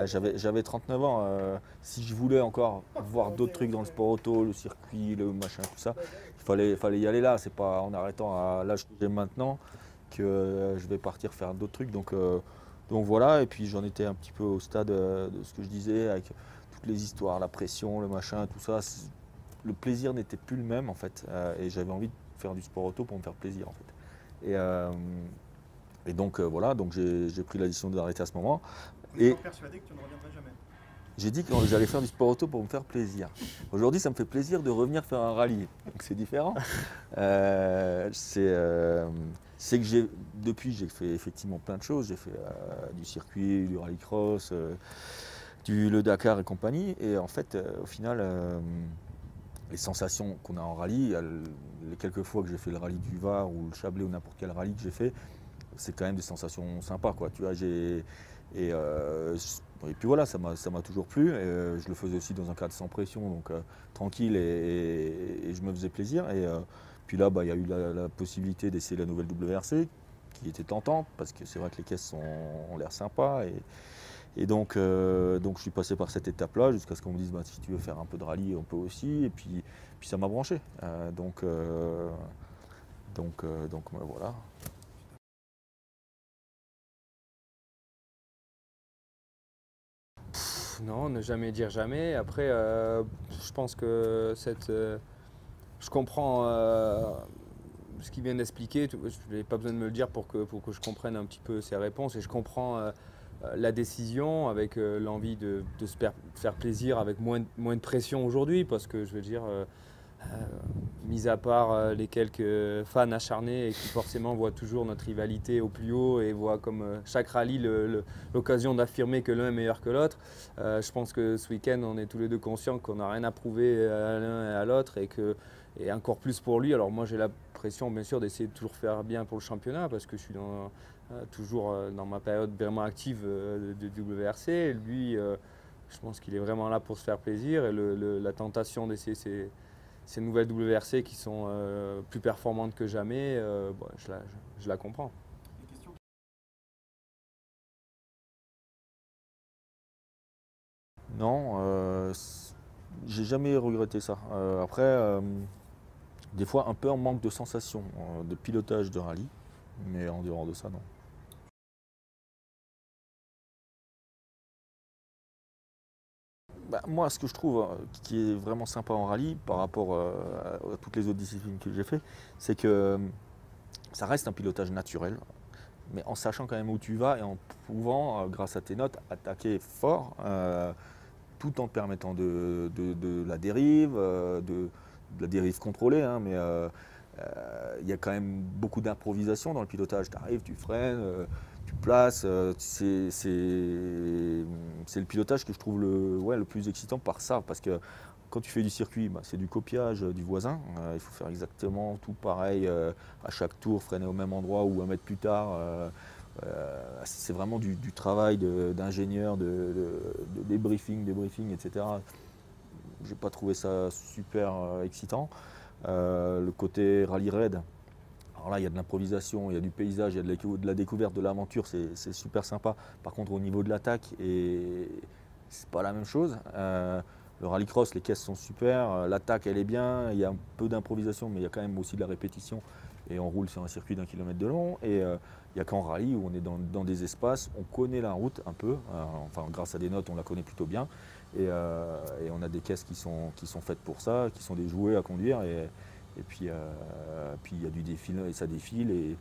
J'avais 39 ans. Si je voulais encore voir d'autres trucs dans le sport auto, le circuit, le machin, tout ça, fallait y aller là. C'est pas en arrêtant à l'âge que j'ai maintenant que je vais partir faire d'autres trucs. Donc voilà, et puis j'en étais un petit peu au stade de ce que je disais, avec toutes les histoires, la pression, le machin, tout ça. Le plaisir n'était plus le même en fait. Et j'avais envie de faire du sport auto pour me faire plaisir en fait. Et donc voilà, donc j'ai pris la décision d'arrêter à ce moment. Mais Et encore persuadé que tu ne reviendrais jamais. j'ai dit que j'allais faire du sport auto pour me faire plaisir. Aujourd'hui, ça me fait plaisir de revenir faire un rallye. Donc c'est différent. C'est que depuis, j'ai fait effectivement plein de choses. J'ai fait du circuit, du rallycross, le Dakar et compagnie. Et en fait, au final, les sensations qu'on a en rallye, les quelques fois que j'ai fait le rallye du Var ou le Chablais ou n'importe quel rallye que j'ai fait, c'est quand même des sensations sympas, quoi. Tu vois, et puis voilà, ça m'a toujours plu. Je le faisais aussi dans un cadre sans pression, donc tranquille, et je me faisais plaisir. Puis là, il y a eu la possibilité d'essayer la nouvelle WRC, qui était tentante, parce que c'est vrai que les caisses ont l'air sympas. Donc je suis passé par cette étape-là, jusqu'à ce qu'on me dise, si tu veux faire un peu de rallye, on peut aussi. Et puis ça m'a branché. Voilà. Non, ne jamais dire jamais. Après, je pense que je comprends ce qu'il vient d'expliquer. Je n'ai pas besoin de me le dire pour que je comprenne un petit peu ses réponses. Et je comprends la décision avec l'envie de se faire plaisir avec moins de pression aujourd'hui. Parce que je veux dire, mis à part les quelques fans acharnés et qui forcément voient toujours notre rivalité au plus haut et voient comme chaque rallye l'occasion d'affirmer que l'un est meilleur que l'autre, je pense que ce week-end on est tous les deux conscients qu'on n'a rien à prouver à l'un et à l'autre et encore plus pour lui. Alors moi j'ai la pression bien sûr d'essayer de toujours faire bien pour le championnat parce que je suis toujours dans ma période vraiment active de WRC. Lui, je pense qu'il est vraiment là pour se faire plaisir et la tentation d'essayer ces nouvelles WRC qui sont plus performantes que jamais, je la comprends. Les questions. Non, j'ai jamais regretté ça. Après, des fois un peu en manque de sensation, de pilotage de rallye, mais en dehors de ça, non. Moi, ce que je trouve qui est vraiment sympa en rallye par rapport à toutes les autres disciplines que j'ai fait, c'est que ça reste un pilotage naturel, mais en sachant quand même où tu vas et en pouvant, grâce à tes notes, attaquer fort, tout en te permettant de la dérive, de la dérive contrôlée, hein, mais il y a quand même beaucoup d'improvisation dans le pilotage. Tu arrives, tu freines, tu places. C'est le pilotage que je trouve le plus excitant par ça, parce que quand tu fais du circuit, c'est du copiage du voisin. Il faut faire exactement tout pareil à chaque tour, freiner au même endroit ou un mètre plus tard. C'est vraiment du travail d'ingénieur, de débriefing, etc. J'ai pas trouvé ça super excitant. Le côté rallye raid, alors là il y a de l'improvisation, il y a du paysage, il y a de la découverte, de l'aventure, c'est super sympa. Par contre au niveau de l'attaque, c'est pas la même chose. Le rallycross, les caisses sont super, l'attaque elle est bien, il y a un peu d'improvisation, mais il y a quand même aussi de la répétition. Et on roule sur un circuit d'1 kilomètre de long. Et il n'y a qu'en rallye où on est dans des espaces, on connaît la route un peu. Enfin, grâce à des notes, on la connaît plutôt bien. Et on a des caisses qui sont faites pour ça, qui sont des jouets à conduire. Et puis il y a du défil et ça défile. Et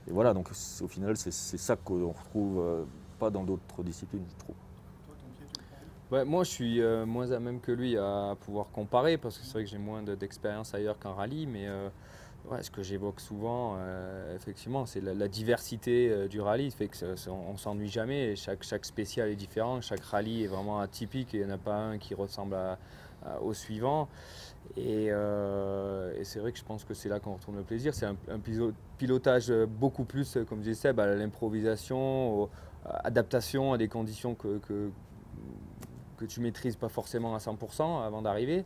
voilà, donc au final, c'est ça qu'on retrouve pas dans d'autres disciplines, je trouve. Toi, ton pied, tu le prends où? Ouais, moi, je suis moins à même que lui à pouvoir comparer parce que c'est vrai que j'ai moins d'expérience ailleurs qu'en rallye, mais ouais, ce que j'évoque souvent, effectivement, c'est la diversité du rallye, fait que on s'ennuie jamais. Et chaque spécial est différent, chaque rallye est vraiment atypique et il n'y en a pas un qui ressemble au suivant. Et c'est vrai que je pense que c'est là qu'on retrouve le plaisir. C'est un pilotage beaucoup plus, comme disait Seb, à l'improvisation, à adaptation à des conditions que tu maîtrises pas forcément à 100% avant d'arriver.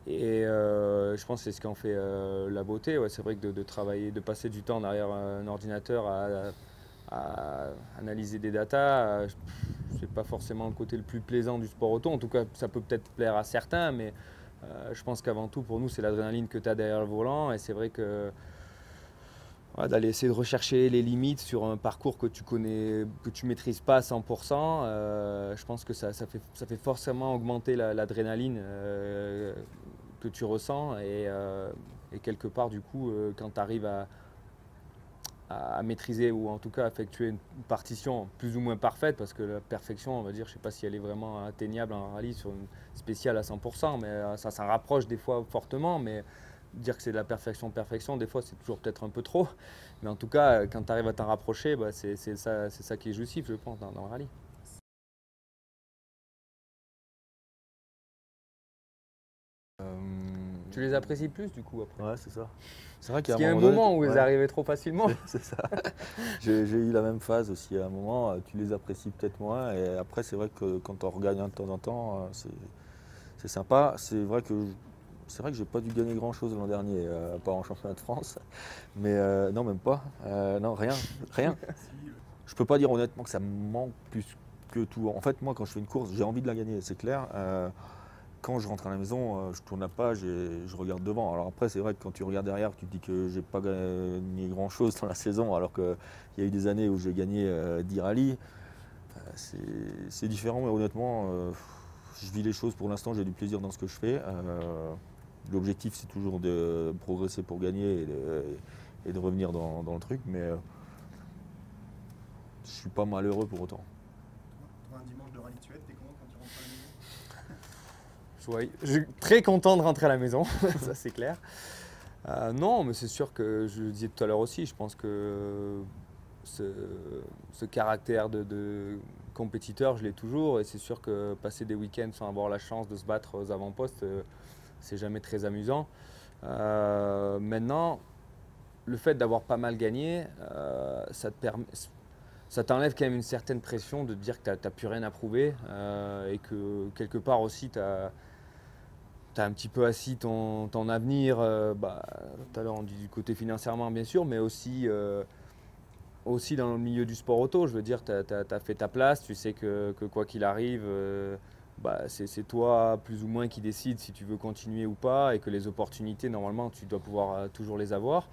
Et je pense que c'est ce qui en fait la beauté. Ouais, c'est vrai que de travailler, de passer du temps derrière un ordinateur à analyser des datas. C'est pas forcément le côté le plus plaisant du sport auto. En tout cas, ça peut peut-être plaire à certains, mais je pense qu'avant tout, pour nous, c'est l'adrénaline que tu as derrière le volant. Et c'est vrai que d'aller essayer de rechercher les limites sur un parcours que tu connais, que tu maîtrises pas à 100%, je pense que ça fait forcément augmenter l'adrénaline que tu ressens. Et quelque part, du coup, quand tu arrives à maîtriser ou en tout cas à effectuer une partition plus ou moins parfaite, parce que la perfection, on va dire, je ne sais pas si elle est vraiment atteignable en rallye sur une spéciale à 100%, mais ça s'en rapproche des fois fortement. Mais dire que c'est de la perfection, des fois c'est toujours peut-être un peu trop. Mais en tout cas, quand tu arrives à t'en rapprocher, c'est ça qui est jouissif, je pense, dans le rallye. Tu les apprécies plus du coup après? Ouais, c'est ça. C'est vrai Parce qu'il y a un moment où ils arrivaient trop facilement. C'est ça. J'ai eu la même phase aussi. À un moment, tu les apprécies peut-être moins. Et après, c'est vrai que quand on regagne un de temps en temps, c'est sympa. C'est vrai que j'ai pas dû gagner grand-chose l'an dernier, à part en championnat de France. Mais non, même pas. Non, rien. Je peux pas dire honnêtement que ça me manque plus que tout. En fait, moi, quand je fais une course, j'ai envie de la gagner, c'est clair. Quand je rentre à la maison, je tourne la page et je regarde devant. Alors après, c'est vrai que quand tu regardes derrière, tu te dis que j'ai pas gagné grand-chose dans la saison, alors qu'il y a eu des années où j'ai gagné 10 rallyes. C'est différent, mais honnêtement, je vis les choses pour l'instant, j'ai du plaisir dans ce que je fais. L'objectif, c'est toujours de progresser pour gagner et de revenir dans le truc, mais je suis pas malheureux pour autant. Toi, un dimanche de rallye Suède, t'es comment quand tu rentres à la maison? Je suis très content de rentrer à la maison, ça c'est clair. Non, mais c'est sûr que je le disais tout à l'heure aussi, je pense que ce caractère de compétiteur, je l'ai toujours. Et c'est sûr que passer des week-ends sans avoir la chance de se battre aux avant-postes, c'est jamais très amusant. Maintenant, le fait d'avoir pas mal gagné, ça t'enlève quand même une certaine pression de te dire que tu n'as plus rien à prouver et que quelque part aussi tu as un petit peu assis ton avenir, tout à l'heure on dit du côté financièrement bien sûr, mais aussi dans le milieu du sport auto. Je veux dire, tu as fait ta place, tu sais que quoi qu'il arrive, c'est toi plus ou moins qui décide si tu veux continuer ou pas, et que les opportunités, normalement, tu dois pouvoir toujours les avoir.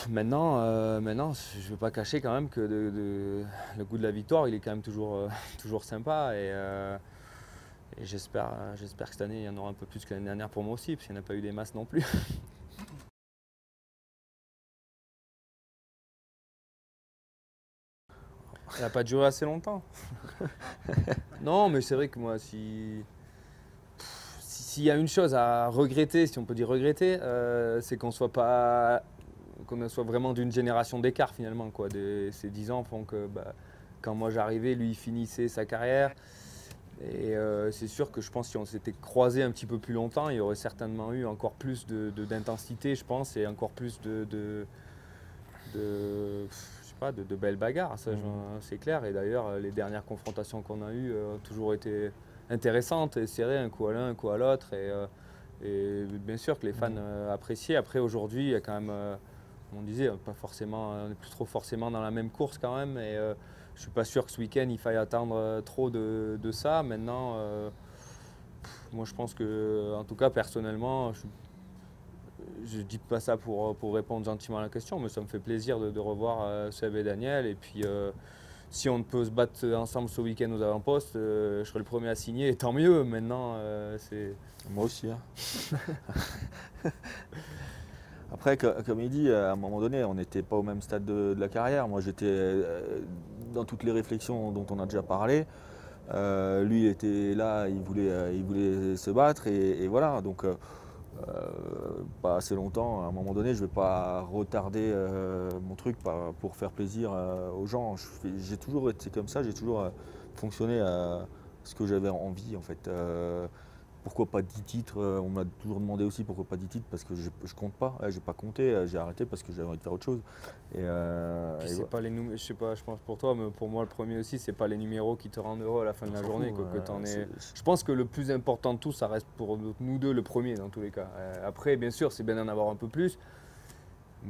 Maintenant, je ne veux pas cacher quand même que le goût de la victoire, il est quand même toujours sympa. Et j'espère que cette année, il y en aura un peu plus que l'année dernière pour moi aussi, parce qu'il n'y en a pas eu des masses non plus. Elle n'a pas duré assez longtemps. Non, mais c'est vrai que moi, s'il y a une chose à regretter, si on peut dire regretter, c'est qu'on soit vraiment d'une génération d'écart finalement, quoi. Ces 10 ans font que quand moi j'arrivais, lui il finissait sa carrière. Et c'est sûr que je pense que si on s'était croisés un petit peu plus longtemps, il y aurait certainement eu encore plus d'intensité, je pense, et encore plus de belles bagarres, ça, c'est clair. Et d'ailleurs, les dernières confrontations qu'on a eues ont toujours été intéressantes et serrées, un coup à l'un, un coup à l'autre. Et bien sûr que les fans appréciaient. Après, aujourd'hui, il y a quand même, on disait, on n'est plus trop forcément dans la même course quand même. Et je ne suis pas sûr que ce week-end, il faille attendre trop de ça. Maintenant, moi, je pense que, en tout cas, personnellement, je ne dis pas ça pour répondre gentiment à la question, mais ça me fait plaisir de revoir Seb et Daniel. Et puis, si on peut se battre ensemble ce week-end aux avant-postes, je serai le premier à signer, et tant mieux. Maintenant, c'est... Moi aussi. Hein. Après, comme il dit, à un moment donné, on n'était pas au même stade de la carrière. Moi, j'étais dans toutes les réflexions dont on a déjà parlé. Lui, il était là, il voulait se battre, et voilà. Donc, pas assez longtemps. À un moment donné, je ne vais pas retarder mon truc pour faire plaisir aux gens. J'ai toujours été comme ça, j'ai toujours fonctionné à ce que j'avais envie en fait. Pourquoi pas 10 titres? On m'a toujours demandé aussi pourquoi pas 10 titres, parce que je compte pas. J'ai pas compté, j'ai arrêté parce que j'avais envie de faire autre chose. C'est pas je sais pas, je pense pour toi, mais pour moi le premier aussi, c'est pas les numéros qui te rendent heureux à la fin de la journée. Je pense que le plus important de tout, ça reste pour nous deux le premier dans tous les cas. Après, bien sûr, c'est bien d'en avoir un peu plus.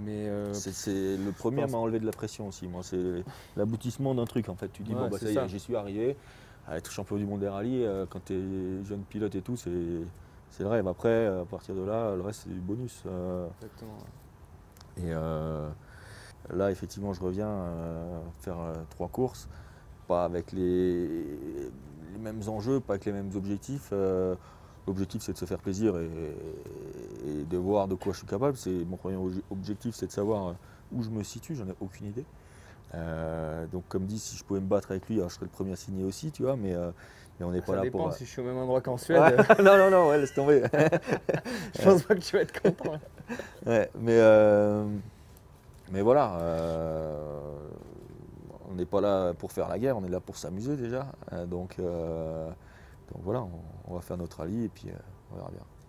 Mais C'est le premier à pense- m'enlever de la pression aussi. Moi, c'est l'aboutissement d'un truc en fait. Tu dis Ouais, bon bah c'est ça y ça. est, j'y suis arrivé. À être champion du monde des rallyes, quand tu es jeune pilote et tout, c'est le rêve. Après, à partir de là, le reste c'est du bonus. exactement. Et là, effectivement, je reviens faire 3 courses, pas avec les mêmes enjeux, pas avec les mêmes objectifs. L'objectif, c'est de se faire plaisir et de voir de quoi je suis capable. Mon premier objectif, c'est de savoir où je me situe. J'en ai aucune idée. Donc, comme dit, si je pouvais me battre avec lui, alors, je serais le premier à signer aussi, tu vois. Mais on n'est pas Ça là dépend pour. si je suis au même endroit qu'en Suède. Ouais. Non, ouais, laisse tomber. Je pense pas que tu vas être content. Ouais, mais voilà, on n'est pas là pour faire la guerre, on est là pour s'amuser déjà. Donc voilà, on va faire notre rallye et puis on verra bien.